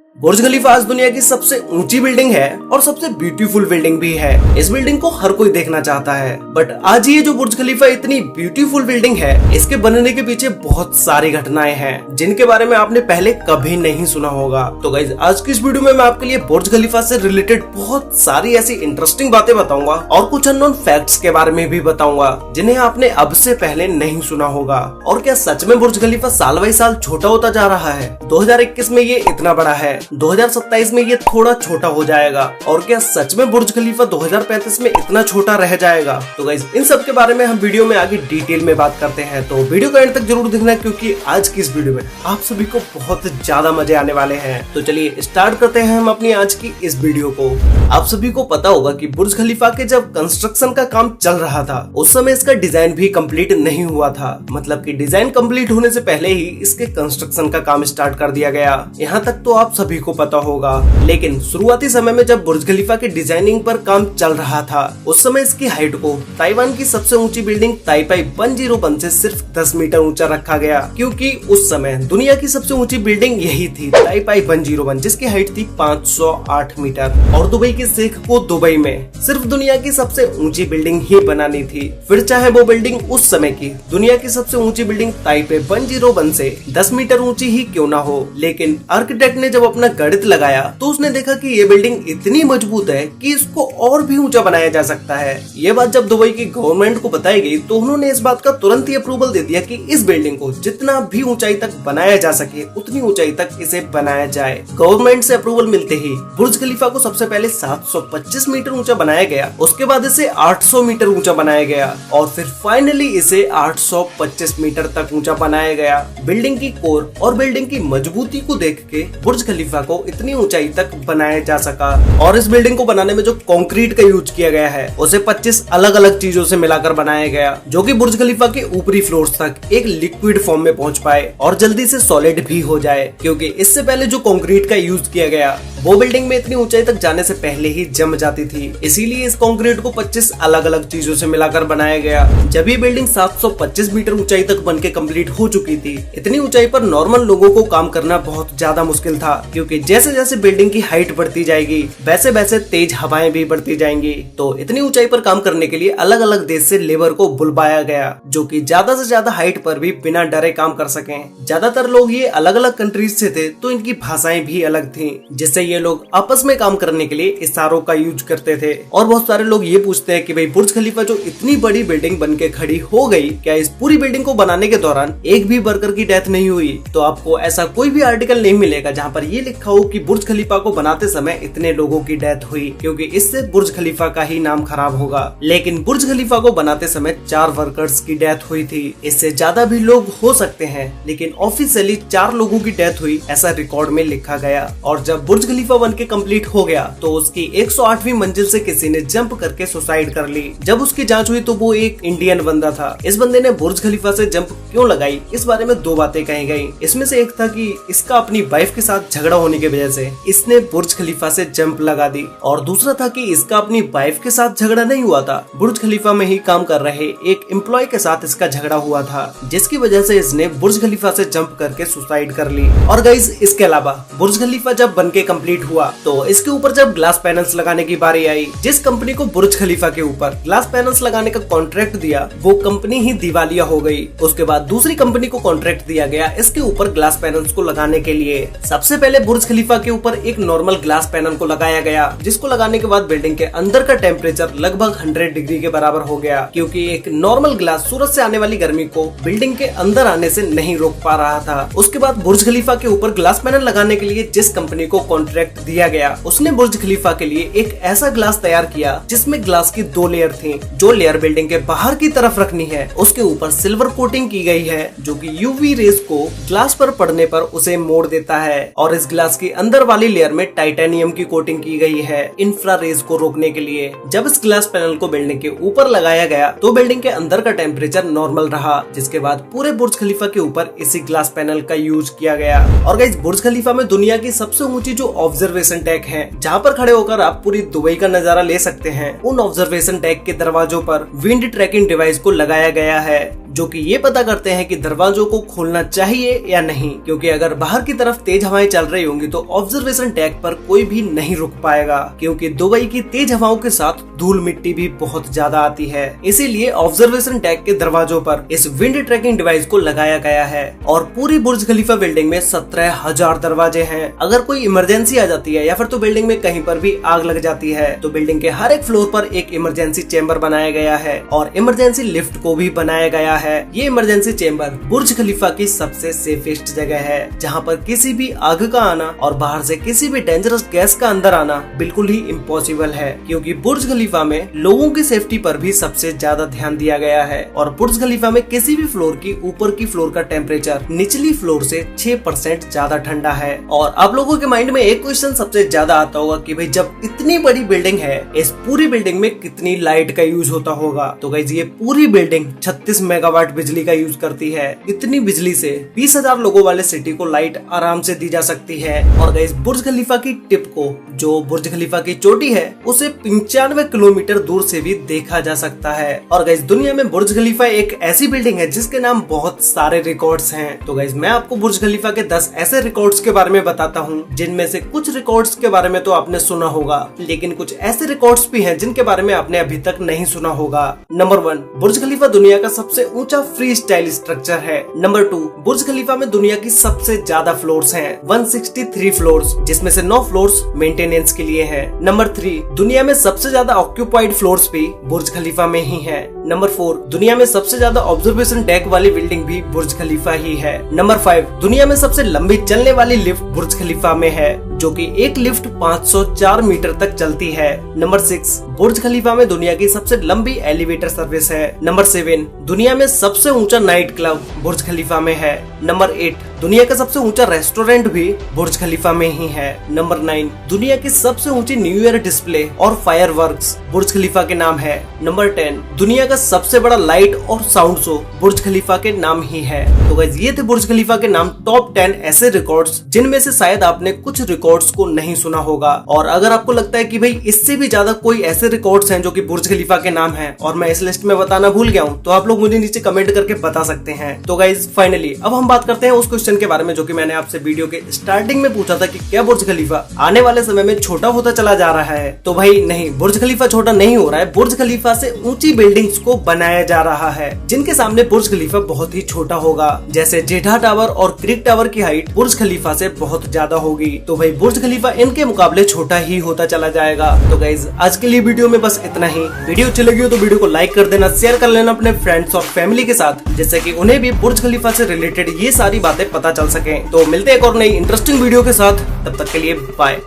बुर्ज खलीफा आज दुनिया की सबसे ऊंची बिल्डिंग है और सबसे ब्यूटीफुल बिल्डिंग भी है। इस बिल्डिंग को हर कोई देखना चाहता है, बट आज ये जो बुर्ज खलीफा इतनी ब्यूटीफुल बिल्डिंग है, इसके बनने के पीछे बहुत सारी घटनाएं हैं जिनके बारे में आपने पहले कभी नहीं सुना होगा। तो गाइस, आज की इस वीडियो में मैं आपके लिए बुर्ज खलीफा से रिलेटेड बहुत सारी ऐसी इंटरेस्टिंग बातें बताऊंगा और कुछ अननोन फैक्ट्स के बारे में भी बताऊंगा जिन्हें आपने अब से पहले नहीं सुना होगा। और क्या सच में बुर्ज खलीफा साल बाई साल छोटा होता जा रहा है? 2021 में ये इतना बड़ा है, 2027 में ये थोड़ा छोटा हो जाएगा, और क्या सच में बुर्ज खलीफा 2035 में इतना छोटा रह जाएगा? तो गाइस, इन सब के बारे में हम वीडियो में आगे डिटेल में बात करते हैं, तो वीडियो को एंड तक जरूर देखना क्योंकि आज की इस वीडियो में आप सभी को बहुत ज्यादा मजे आने वाले हैं। तो चलिए स्टार्ट करते हैं हम अपनी आज की इस वीडियो को। आप सभी को पता होगा कि बुर्ज खलीफा के जब कंस्ट्रक्शन का काम चल रहा था उस समय इसका डिजाइन भी कंप्लीट नहीं हुआ था, मतलब कि डिजाइन कंप्लीट होने से पहले ही इसके कंस्ट्रक्शन का काम स्टार्ट कर दिया गया। यहाँ तक तो आप सभी को पता होगा, लेकिन शुरुआती समय में जब बुर्ज खलीफा के डिजाइनिंग पर काम चल रहा था उस समय इसकी हाइट को ताइवान की सबसे ऊंची बिल्डिंग ताइपाई 101 से सिर्फ 10 मीटर ऊंचा रखा गया, क्योंकि उस समय दुनिया की सबसे ऊंची बिल्डिंग यही थी, ताइपाई 101, जिसकी हाइट थी 508 मीटर। और दुबई के शेख को दुबई में सिर्फ दुनिया की सबसे ऊंची बिल्डिंग ही बनानी थी, फिर चाहे वो बिल्डिंग उस समय की दुनिया की सबसे ऊंची बिल्डिंग ताइपे 101 से 10 मीटर ऊंची ही क्यों ना हो। लेकिन आर्किटेक्ट ने जब अपना गणित लगाया तो उसने देखा कि ये बिल्डिंग इतनी मजबूत है कि इसको और भी ऊंचा बनाया जा सकता है। ये बात जब दुबई की गवर्नमेंट को बताई गई तो उन्होंने इस बात का तुरंत ही अप्रूवल दे दिया कि इस बिल्डिंग को जितना भी ऊंचाई तक बनाया जा सके उतनी ऊंचाई तक इसे बनाया जाए। गवर्नमेंट से अप्रूवल मिलते ही बुर्ज खलीफा को सबसे पहले 725 मीटर ऊंचा बनाया गया, उसके बाद इसे 800 मीटर ऊंचा बनाया गया और फिर फाइनली इसे 825 मीटर तक ऊंचा बनाया गया। बिल्डिंग की कोर और बिल्डिंग की मजबूती को देख के बुर्ज खलीफा को इतनी ऊंचाई तक बनाया जा सका। और इस बिल्डिंग को बनाने में जो कंक्रीट का यूज किया गया है उसे 25 अलग अलग चीजों से मिलाकर बनाया गया, जो कि बुर्ज खलीफा के ऊपरी फ्लोर्स तक एक लिक्विड फॉर्म में पहुंच पाए और जल्दी से सॉलिड भी हो जाए, क्योंकि इससे पहले जो कंक्रीट का यूज किया गया वो बिल्डिंग में इतनी ऊंचाई तक जाने से पहले ही जम जाती थी। इसीलिए इस कंक्रीट को 25 अलग अलग चीजों से मिलाकर बनाया गया। जब ये बिल्डिंग 725 मीटर ऊंचाई तक बनके कंप्लीट हो चुकी थी, इतनी ऊंचाई पर नॉर्मल लोगों को काम करना बहुत ज्यादा मुश्किल था, क्योंकि जैसे जैसे बिल्डिंग की हाइट बढ़ती जाएगी वैसे वैसे तेज हवाएं भी बढ़ती जाएंगी। तो इतनी ऊंचाई पर काम करने के लिए अलग अलग देश से लेबर को बुलवाया गया, जो कि ज्यादा से ज्यादा हाइट पर भी बिना डरे काम कर सकें। ज्यादातर लोग ये अलग अलग कंट्रीज से थे, तो इनकी भाषाएं भी अलग थी, जिससे ये लोग आपस में काम करने के लिए इशारों का यूज करते थे। और बहुत सारे लोग ये पूछते हैं कि भाई बुर्ज खलीफा जो इतनी बड़ी बिल्डिंग बनके खड़ी हो गई, क्या इस पूरी बिल्डिंग को बनाने के दौरान एक भी वर्कर की डेथ नहीं हुई? तो आपको ऐसा कोई भी आर्टिकल नहीं मिलेगा जहाँ पर ये लिखा हो कि बुर्ज खलीफा को बनाते समय इतने लोगों की डेथ हुई, क्योंकि इससे बुर्ज खलीफा का ही नाम खराब होगा। लेकिन बुर्ज खलीफा को बनाते समय 4 वर्कर्स की डेथ हुई थी। इससे ज्यादा भी लोग हो सकते हैं, लेकिन ऑफिशियली 4 लोगों की डेथ हुई ऐसा रिकॉर्ड में लिखा गया। और जब बुर्ज खलीफा बनके कंप्लीट हो गया तो उसकी 108वीं मंजिल से किसी ने जंप करके सुसाइड कर ली। जब उसकी जांच हुई तो वो एक इंडियन बंदा था। इस बंदे ने बुर्ज खलीफा से जंप क्यों लगाई, इस बारे में 2 बातें कही गई। इसमें से एक था कि इसका अपनी वाइफ के साथ झगड़ा होने की वजह से इसने बुर्ज खलीफा से जंप लगा दी, और दूसरा था कि इसका अपनी वाइफ के साथ झगड़ा नहीं हुआ था, बुर्ज खलीफा में ही काम कर रहे एक एम्प्लॉय के साथ इसका झगड़ा हुआ था, जिसकी वजह से इसने बुर्ज खलीफा से जंप करके सुसाइड कर ली। और गाइस, इसके अलावा बुर्ज खलीफा जब बनके कंप्लीट हुआ तो इसके ऊपर जब ग्लास पैनल्स लगाने की बारी आई, जिस कंपनी को बुर्ज खलीफा के ऊपर ग्लास पैनल्स लगाने का कॉन्ट्रैक्ट दिया वो कंपनी ही दिवालिया हो गई। उसके बाद दूसरी कंपनी को कॉन्ट्रैक्ट दिया गया इसके ऊपर ग्लास पैनल्स को लगाने के लिए। सबसे पहले बुर्ज खलीफा के ऊपर एक नॉर्मल ग्लास पैनल को लगाया गया, जिसको लगाने के बाद बिल्डिंग के अंदर का टेम्परेचर लगभग 100 डिग्री के बराबर हो गया, क्योंकि एक नॉर्मल ग्लास सूरज से आने वाली गर्मी को बिल्डिंग के अंदर आने से नहीं रोक पा रहा था। उसके बाद बुर्ज खलीफा के ऊपर ग्लास पैनल लगाने के लिए जिस कंपनी को कॉन्ट्रैक्ट दिया गया उसने बुर्ज खलीफा के लिए एक ऐसा ग्लास तैयार किया जिसमें ग्लास की 2 लेयर थी। जो लेयर बिल्डिंग के बाहर की तरफ रखनी है उसके ऊपर सिल्वर कोटिंग की गई है, जो कि यूवी रेज को ग्लास पर पड़ने पर उसे मोड़ देता है। और इस ग्लास की अंदर वाली लेयर में टाइटेनियम की कोटिंग की गई है इंफ्रा रेज को रोकने के लिए। जब इस ग्लास पैनल को बिल्डिंग के ऊपर लगाया गया तो बिल्डिंग के अंदर का टेम्परेचर नॉर्मल रहा, जिसके बाद पूरे बुर्ज खलीफा के ऊपर इसी ग्लास पैनल का यूज किया गया। और गाइस, बुर्ज खलीफा में दुनिया की सबसे ऊंची जो ऑब्जर्वेशन डेक है, जहाँ पर खड़े होकर आप पूरी दुबई का नजारा ले सकते हैं, उन ऑब्जर्वेशन डेक के दरवाजों पर विंड ट्रैकिंग डिवाइस को लगाया गया है, जो कि ये पता करते हैं कि दरवाजों को खोलना चाहिए या नहीं, क्योंकि अगर बाहर की तरफ तेज हवाएं चल रही होंगी तो ऑब्जर्वेशन डेक पर कोई भी नहीं रुक पाएगा, क्योंकि दुबई की तेज हवाओं के साथ धूल मिट्टी भी बहुत ज्यादा आती है। इसीलिए ऑब्जर्वेशन डेक के दरवाजों पर इस विंड ट्रैकिंग डिवाइस को लगाया गया है। और पूरी बुर्ज खलीफा बिल्डिंग में 17,000 दरवाजे हैं। अगर कोई इमरजेंसी आ जाती है या फिर तो बिल्डिंग में कहीं पर भी आग लग जाती है तो बिल्डिंग के हर एक फ्लोर पर एक इमरजेंसी चेंबर बनाया गया है और इमरजेंसी लिफ्ट को भी बनाया गया है। ये इमरजेंसी चेंबर बुर्ज खलीफा की सबसे सेफेस्ट जगह है, जहाँ पर किसी भी आग का आना और बाहर से किसी भी डेंजरस गैस का अंदर आना बिल्कुल ही इम्पॉसिबल है, क्योंकि बुर्ज खलीफा में लोगों की सेफ्टी पर भी सबसे ज्यादा ध्यान दिया गया है। और बुर्ज खलीफा में किसी भी फ्लोर की ऊपर की फ्लोर का टेम्परेचर निचली फ्लोर से 6% ज्यादा ठंडा है। और आप लोगों के माइंड में एक क्वेश्चन सबसे ज्यादा आता होगा कि भाई जब इतनी बड़ी बिल्डिंग है, इस पूरी बिल्डिंग में कितनी लाइट का यूज होता होगा। तो गाइस ये पूरी बिल्डिंग 36 मेगावाट बिजली का यूज करती है। इतनी बिजली से 20,000 लोगों वाले सिटी को लाइट आराम से दी जा सकती है। और गाइस बुर्ज खलीफा की टिप को, जो बुर्ज खलीफा की चोटी है, उसे 95 किलोमीटर दूर से भी देखा जा सकता है। और गाइस दुनिया में बुर्ज खलीफा एक ऐसी बिल्डिंग है जिसके नाम बहुत सारे रिकॉर्ड्स हैं। तो गाइस मैं आपको बुर्ज खलीफा के 10 ऐसे रिकॉर्ड्स के बारे में बताता हूँ, जिनमें से कुछ रिकॉर्ड्स के बारे में तो आपने सुना होगा, लेकिन कुछ ऐसे रिकॉर्ड्स भी हैं जिनके बारे में आपने अभी तक नहीं सुना होगा। नंबर 1, बुर्ज खलीफा दुनिया का सबसे ऊंचा फ्री स्टाइल स्ट्रक्चर है। नंबर 2, बुर्ज खलीफा में दुनिया की सबसे ज्यादा फ्लोर्स हैं, 163 फ्लोर्स, जिसमें से 9 फ्लोर्स मेंटेनेंस के लिए हैं। नंबर 3, दुनिया में सबसे ज्यादा ऑक्यूपाइड फ्लोर्स भी बुर्ज खलीफा में ही है। नंबर 4, दुनिया में सबसे ज्यादा ऑब्जर्वेशन डेक वाली बिल्डिंग भी बुर्ज खलीफा ही है। नंबर 5, दुनिया में सबसे लंबी चलने वाली लिफ्ट बुर्ज खलीफा में है, जो कि एक लिफ्ट 504 मीटर तक चलती है। नंबर 6, बुर्ज खलीफा में दुनिया की सबसे लंबी एलिवेटर सर्विस है। नंबर 7, दुनिया में सबसे ऊंचा नाइट क्लब बुर्ज खलीफा में है। नंबर 8, दुनिया का सबसे ऊंचा रेस्टोरेंट भी बुर्ज खलीफा में ही है। नंबर 9, दुनिया की सबसे ऊंची न्यू ईयर डिस्प्ले और फायरवर्क्स बुर्ज खलीफा के नाम है। नंबर 10, दुनिया का सबसे बड़ा लाइट और साउंड शो बुर्ज खलीफा के नाम ही है। तो गाइस ये थे बुर्ज खलीफा के नाम टॉप 10 ऐसे रिकॉर्ड्स जिनमें से शायद आपने कुछ रिकॉर्ड्स को नहीं सुना होगा। और अगर आपको लगता है कि भाई इससे भी ज्यादा कोई ऐसे रिकॉर्ड्स हैं जो कि बुर्ज खलीफा के नाम है और मैं इस लिस्ट में बताना भूल गया हूँ, तो आप लोग मुझे नीचे कमेंट करके बता सकते हैं। तो गाइस फाइनली अब हम बात करते हैं उस क्वेश्चन के बारे में जो कि मैंने आपसे वीडियो के स्टार्टिंग में पूछा था कि क्या बुर्ज खलीफा आने वाले समय में छोटा होता चला जा रहा है। तो भाई नहीं, बुर्ज खलीफा छोटा नहीं हो रहा है। बुर्ज खलीफा से ऊंची बिल्डिंग्स को बनाया जा रहा है जिनके सामने बुर्ज खलीफा बहुत ही छोटा होगा। जैसे जेठा टावर और क्रिक टावर की हाइट बुर्ज खलीफा से बहुत ज्यादा होगी। तो भाई बुर्ज खलीफा इनके मुकाबले छोटा ही होता चला जाएगा। तो गाइज आज के लिए वीडियो में बस इतना ही। वीडियो अच्छी लगी हो तो वीडियो को लाइक कर देना, शेयर कर लेना अपने फ्रेंड्स और फैमिली के साथ, जिससे कि उन्हें भी बुर्ज खलीफा से रिलेटेड ये सारी बातें पता चल सके। तो मिलते हैं एक और नई इंटरेस्टिंग वीडियो के साथ, तब तक के लिए बाय।